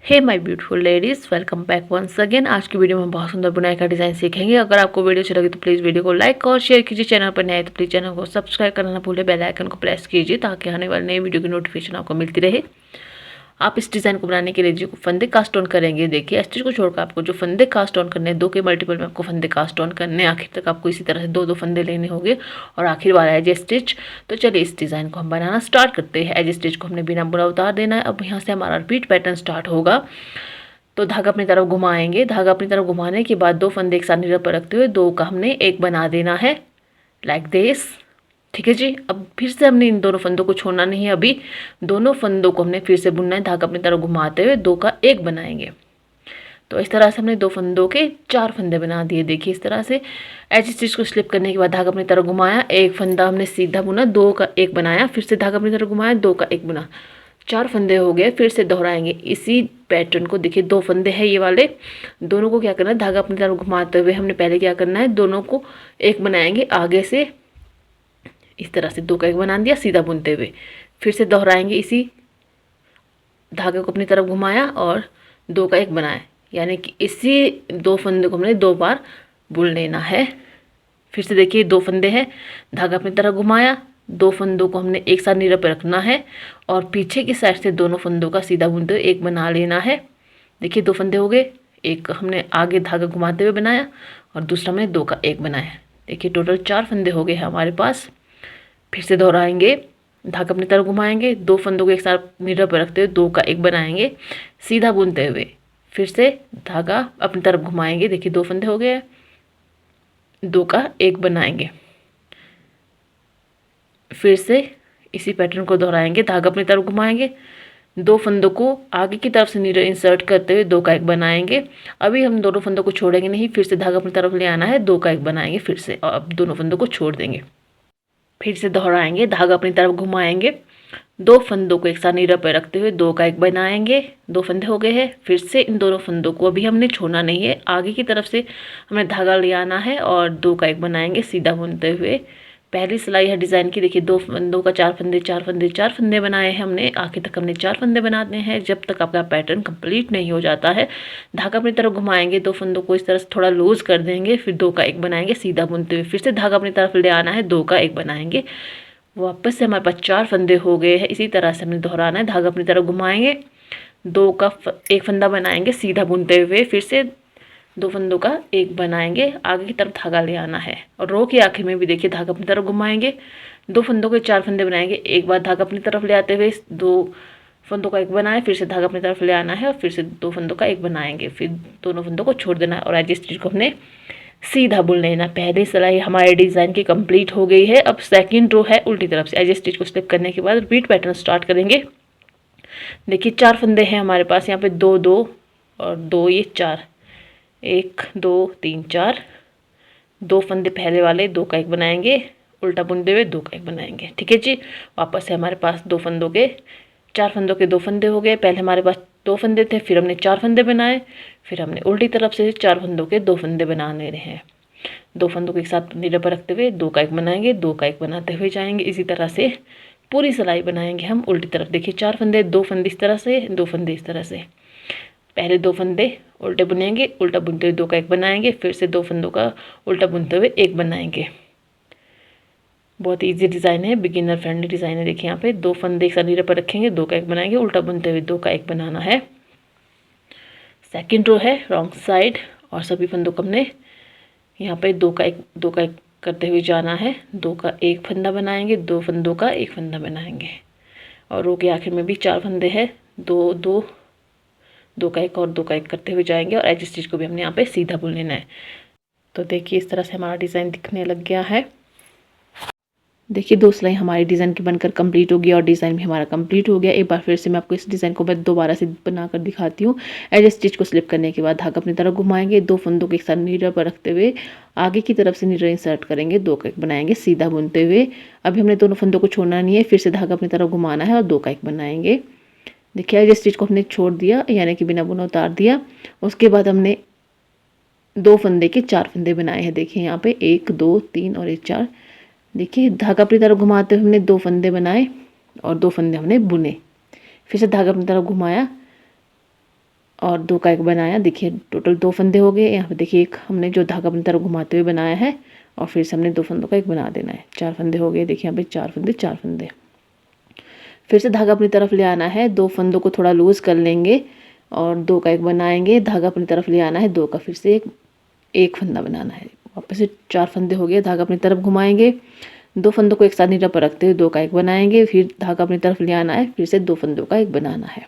Hey my beautiful ladies, welcome back once again. आज की video में बहुत सुंदर बुनाई का डिज़ाइन सीखेंगे। अगर आपको वीडियो अच्छी लगी तो प्लीज़ वीडियो को लाइक और शेयर कीजिए। चैनल पर नए तो प्लीज़ चैनल को सब्सक्राइब करना ना भूलें। बेल आइकन को प्रेस कीजिए ताकि आने वाली नई वीडियो की नोटिफिकेशन आपको मिलती रहे। आप इस डिज़ाइन को बनाने के लिए जो फंदे कास्ट ऑन करेंगे, देखिए स्टिच को छोड़कर आपको जो फंदे कास्ट ऑन करने हैं, 2 के मल्टीपल में आपको फंदे कास्ट ऑन करने हैं। आखिर तक आपको इसी तरह से 2-2 फंदे लेने होंगे और आखिर वाला एज स्टिच। तो चलिए इस डिज़ाइन को हम बनाना स्टार्ट करते हैं। एज स्टिच को हमने बिना बुना उतार देना है। अब यहाँ से हमारा रिपीट पैटर्न स्टार्ट होगा। तो धागा अपनी तरफ घुमाएंगे। धागा अपनी तरफ घुमाने के बाद 2 फंदे एक साथ मिरर पर रखते हुए 2 का हमने एक बना देना है, लाइक दिस। ठीक है जी। अब फिर से हमने इन दोनों फंदों को छोड़ना नहीं है। अभी दोनों फंदों को हमने फिर से बुनना है। धागा अपनी तरफ घुमाते हुए 2 का एक बनाएंगे। तो इस तरह से हमने 2 फंदों के 4 फंदे बना दिए। देखिए इस तरह से एज स्टिच को स्लिप करने के बाद धागा अपनी तरफ घुमाया, एक फंदा हमने सीधा बुना, 2 का एक बनाया, फिर से धागा अपनी तरफ घुमाया, 2 का एक बुना, 4 फंदे हो गए। फिर से दोहराएंगे इसी पैटर्न को। देखिए 2 फंदे हैं ये वाले, दोनों को क्या करना है, धागा अपनी तरफ घुमाते हुए हमने पहले क्या करना है, दोनों को एक बनाएंगे आगे से। इस तरह से 2 का एक बना दिया सीधा बुनते हुए। फिर से दोहराएंगे इसी धागे को अपनी तरफ घुमाया और 2 का एक बनाया, यानी कि इसी 2 फंदे को हमने 2 बार बुन लेना है। फिर से देखिए 2 फंदे हैं, धागा अपनी तरफ घुमाया, 2 फंदों को हमने एक साथ नीचे पर रखना है और पीछे की साइड से दोनों फंदों का सीधा बुनते हुए एक बना लेना है। देखिए 2 फंदे हो गए, एक हमने आगे धागा घुमाते हुए बनाया और दूसरा हमने 2 का एक बनाया। देखिए टोटल 4 फंदे हो गए हैं हमारे पास। फिर से दोहराएंगे, धागा अपनी तरफ घुमाएंगे, 2 फंदों को एक साथ नीचे पर रखते हुए 2 का एक बनाएंगे सीधा बुनते हुए। फिर से धागा अपनी तरफ घुमाएंगे, देखिए 2 फंदे हो गए, 2 का एक बनाएंगे। फिर से इसी पैटर्न को दोहराएंगे, धागा अपनी तरफ घुमाएंगे, 2 फंदों को आगे की तरफ से नीडल इंसर्ट करते हुए 2 का एक बनाएंगे। अभी हम दोनों फंदों को छोड़ेंगे नहीं, फिर से धागा अपनी तरफ ले आना है, 2 का एक बनाएंगे फिर से, और अब दोनों फंदों को छोड़ देंगे। फिर से दोहराएंगे, धागा अपनी तरफ घुमाएंगे, 2 फंदों को एक साथ नीडल पर रखते हुए 2 का एक बनाएंगे। 2 फंदे हो गए हैं। फिर से इन दोनों फंदों को अभी हमने छोड़ना नहीं है, आगे की तरफ से हमें धागा ले आना है और 2 का एक बनाएंगे सीधा बुनते हुए। पहली सिलाई है डिज़ाइन की, देखिए 2 फंदों का 4 फंदे 4 फंदे 4 फंदे बनाए हैं हमने। आखिर तक हमने 4 फंदे बनाने हैं जब तक आपका पैटर्न कंप्लीट नहीं हो जाता है। धागा अपनी तरफ घुमाएंगे, 2 फंदों को इस तरह से थोड़ा लूज कर देंगे, फिर 2 का एक बनाएंगे सीधा बुनते हुए। फिर से धागा अपनी तरफ ले आना है, 2 का एक बनाएंगे। वापस से हमारे पास 4 फंदे हो गए हैं। इसी तरह से हमने दोहराना है, धागा अपनी तरफ घुमाएंगे, 2 का एक फंदा बनाएंगे सीधा बुनते हुए, फिर से 2 फंदों का एक बनाएंगे, आगे की तरफ धागा ले आना है और रो के आखिर में भी देखिए धागा अपनी तरफ घुमाएंगे, 2 फंदों के 4 फंदे बनाएंगे। एक बार धागा अपनी तरफ ले आते हुए 2 फंदों का एक बनाए, फिर से धागा अपनी तरफ ले आना है और फिर से 2 फंदों का एक बनाएंगे, फिर दोनों फंदों को छोड़ देना है और एज स्टिच को हमने सीधा बुन लेना। पहली सिलाई हमारे डिज़ाइन की कंप्लीट हो गई है। अब सेकंड रो है उल्टी तरफ से। एज स्टिच को स्लिप करने के बाद रिपीट पैटर्न स्टार्ट करेंगे। देखिए 4 फंदे हैं हमारे पास, यहाँ पे 2 2 और 2 ये 4, 1 2 3 4, 2 फंदे पहले वाले 2 का एक बनाएंगे, उल्टा बुनते हुए 2 का एक बनाएंगे। ठीक है जी। वापस से हमारे पास 2 फंदों के 4 फंदों के 2 फंदे हो गए। पहले हमारे पास 2 फंदे थे, फिर हमने 4 फंदे बनाए, फिर हमने उल्टी तरफ से 4 फंदों के 2 फंदे बनाने रहे हैं। 2 फंदों को एक साथ नीचे पर रखते हुए 2 का एक बनाएंगे, 2 का एक बनाते हुए जाएंगे। इसी तरह से पूरी सिलाई बनाएंगे हम उल्टी तरफ। देखिए 4 फंदे, 2 फंदे इस तरह से, 2 फंदे इस तरह से। पहले 2 फंदे उल्टे बुनेंगे, उल्टा बुनते हुए 2 का एक बनाएंगे, फिर से 2 फंदों का उल्टा बुनते हुए एक बनाएंगे। बहुत इजी डिज़ाइन है, बिगिनर फ्रेंडली डिज़ाइन है। देखिए यहाँ पे 2 फंदे एक साथ नीचे पर रखेंगे, 2 का एक बनाएंगे, उल्टा बुनते हुए 2 का एक बनाना है। सेकंड रो है रॉन्ग साइड और सभी फंदों को हमने यहाँ पे 2 का एक करते हुए जाना है। 2 का एक फंदा बनाएंगे, 2 फंदों का एक फंदा बनाएंगे और रो के आखिर में भी 4 फंदे हैं, 2 2 2 का एक और 2 का एक करते हुए जाएंगे और एज स्टिच को भी हमने यहाँ पे सीधा बुन लेना है। तो देखिए इस तरह से हमारा डिज़ाइन दिखने लग गया है। देखिए 2 सिलाई हमारी डिज़ाइन की बनकर कंप्लीट हो गई और डिज़ाइन भी हमारा कंप्लीट हो गया। एक बार फिर से मैं आपको इस डिज़ाइन को मैं दोबारा से बनाकर दिखाती हूँ। एज स्टिच को स्लिप करने के बाद धागा अपनी तरफ घुमाएंगे, 2 फंदों को एक साथ नीडल पर रखते हुए आगे की तरफ से नीडल इंसर्ट करेंगे, 2 का एक बनाएंगे सीधा बुनते हुए। अभी हमने दोनों फंदों को छोड़ना नहीं है, फिर से धागा अपनी तरफ घुमाना है और 2 का एक बनाएंगे। देखिए एज स्टिच को हमने छोड़ दिया, यानी कि बिना बुना उतार दिया। उसके बाद हमने 2 फंदे के 4 फंदे बनाए हैं। देखिए यहाँ पे 1 2 3 और 1 4। देखिए धागा अपनी तरफ घुमाते हुए हमने 2 फंदे बनाए और 2 फंदे हमने बुने। फिर से धागा अपनी तरफ घुमाया, और 2 का 1 बनाया। देखिए टोटल 2 फंदे हो गए। यहाँ पे देखिए एक हमने जो धागा अपनी तरफ घुमाते हुए बनाया है और फिर से हमने 2 फंदों का 1 बना देना है। 4 फंदे हो गए। देखिए यहाँ पे 4 फंदे 4 फंदे। फिर से धागा अपनी तरफ ले आना है। 2 फंदों को थोड़ा लूज़ कर लेंगे और 2 का 1 बनाएंगे। धागा अपनी तरफ ले आना है। 2 का फिर से एक फंदा बनाना है। वापस से 4 फंदे हो गए। धागा अपनी तरफ घुमाएंगे। 2 फंदों को एक साथ नीचे पर रखते हुए 2 का 1 बनाएंगे। फिर धागा अपनी तरफ ले आना है। फिर से 2 फंदों का 1 बनाना है।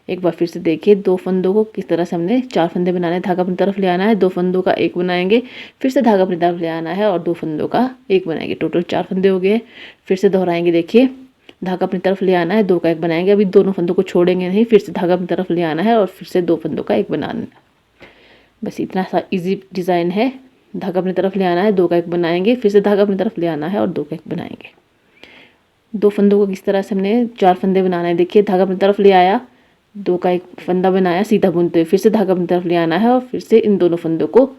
एक बार फिर से देखिए 2 फंदों को किस तरह से हमने 4 फंदे बनाने हैं। धागा अपनी तरफ ले आना है। 2 फंदों का 1 बनाएंगे। फिर से धागा अपनी तरफ ले आना है और 2 फंदों का 1 बनाएंगे। टोटल 4 फंदे हो गए। फिर से दोहराएंगे। देखिए धागा अपनी तरफ ले आना है। 2 का 1 बनाएंगे। अभी दोनों फंदों को छोड़ेंगे नहीं। फिर से धागा अपनी तरफ ले आना है और फिर से 2 फंदों का 1 बनाना है। बस इतना सा इजी डिज़ाइन है। धागा अपनी तरफ ले आना है। 2 का 1 बनाएंगे। फिर से धागा अपनी तरफ ले आना है और 2 का 1 बनाएंगे। 2 फंदों को किस तरह से हमने 4 फंदे बनाना है। देखिए धागा अपनी तरफ ले आया। 2 का 1 फंदा बनाया सीधा बुनते हुए। फिर से धागा अपनी तरफ ले आना है और फिर से इन दोनों फंदों को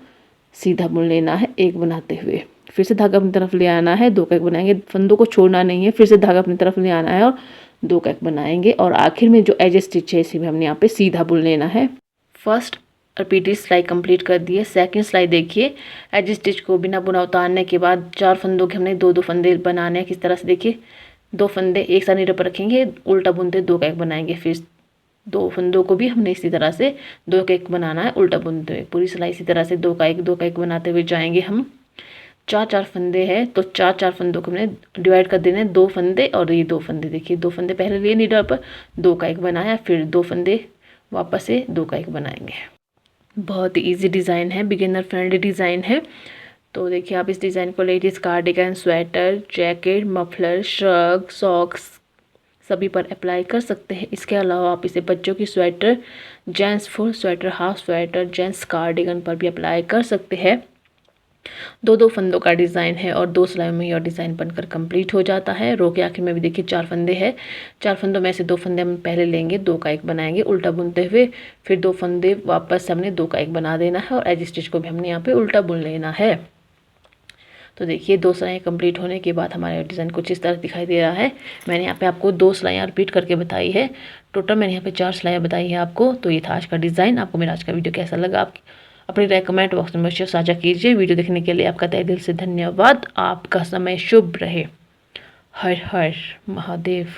सीधा बुन लेना है 1 बनाते हुए। फिर से धागा अपनी तरफ ले आना है। 2 का 1 बनाएंगे। फंदों को छोड़ना नहीं है। फिर से धागा अपनी तरफ ले आना है और 2 का 1 बनाएंगे और आखिर में जो एज स्टिच है इसी में हमने यहाँ पे सीधा बुन लेना है। फर्स्ट रिपीटेड सिलाई कंप्लीट कर दी है। सेकंड सिलाई देखिए एज स्टिच को बिना बुना उतारने के बाद 4 फंदों के हमने 2-2 फंदे बनाने हैं। किस तरह से देखिए 2 फंदे एक साथ नीचे पर रखेंगे, उल्टा बुनते 2 का 1 बनाएंगे। फिर 2 फंदों को भी हमने इसी तरह से 2 का 1 बनाना है उल्टा बुनते हुए। पूरी सिलाई इसी तरह से 2 का 1 बनाते हुए जाएंगे हम। 4-4 फंदे हैं तो 4-4 फंदों को हमने डिवाइड कर देना है। 2 फंदे और ये 2 फंदे। देखिए 2 फंदे पहले लिए नीडल पर, 2 का 1 बनाया, फिर 2 फंदे वापस से 2 का 1 बनाएंगे। बहुत ही ईजी डिज़ाइन है, बिगिनर फ्रेंडली डिज़ाइन है। तो देखिए आप इस डिज़ाइन को ladies cardigan, sweater, jacket, muffler, shrug, socks सभी पर अप्लाई कर सकते हैं। इसके अलावा आप इसे बच्चों की sweater, gents full sweater, half sweater, gents cardigan पर भी अप्लाई कर सकते हैं। 2-2 फंदों का डिज़ाइन है और 2 सिलाई में यह डिज़ाइन बनकर कंप्लीट हो जाता है। रो के आखिर में भी देखिए 4 फंदे हैं। 4 फंदों में से 2 फंदे हम पहले लेंगे, 2 का 1 बनाएंगे उल्टा बुनते हुए। फिर 2 फंदे वापस हमने 2 का 1 बना देना है और एज स्टिच को भी हमने यहाँ पे उल्टा बुन लेना है। तो देखिए 2 सिलाइयाँ कंप्लीट होने के बाद हमारा डिज़ाइन कुछ इस तरह दिखाई दे रहा है। मैंने यहाँ पे आपको 2 सिलाइयाँ रिपीट करके बताई है। टोटल मैंने यहाँ पे 4 सिलाइयाँ बताई है आपको। तो ये था आज का डिज़ाइन। आपको मेरा आज का वीडियो कैसा लगा आप अपनी राय कमेंट बॉक्स में मुझसे साझा कीजिए। वीडियो देखने के लिए आपका तहे दिल से धन्यवाद। आपका समय शुभ रहे। हर हर महादेव।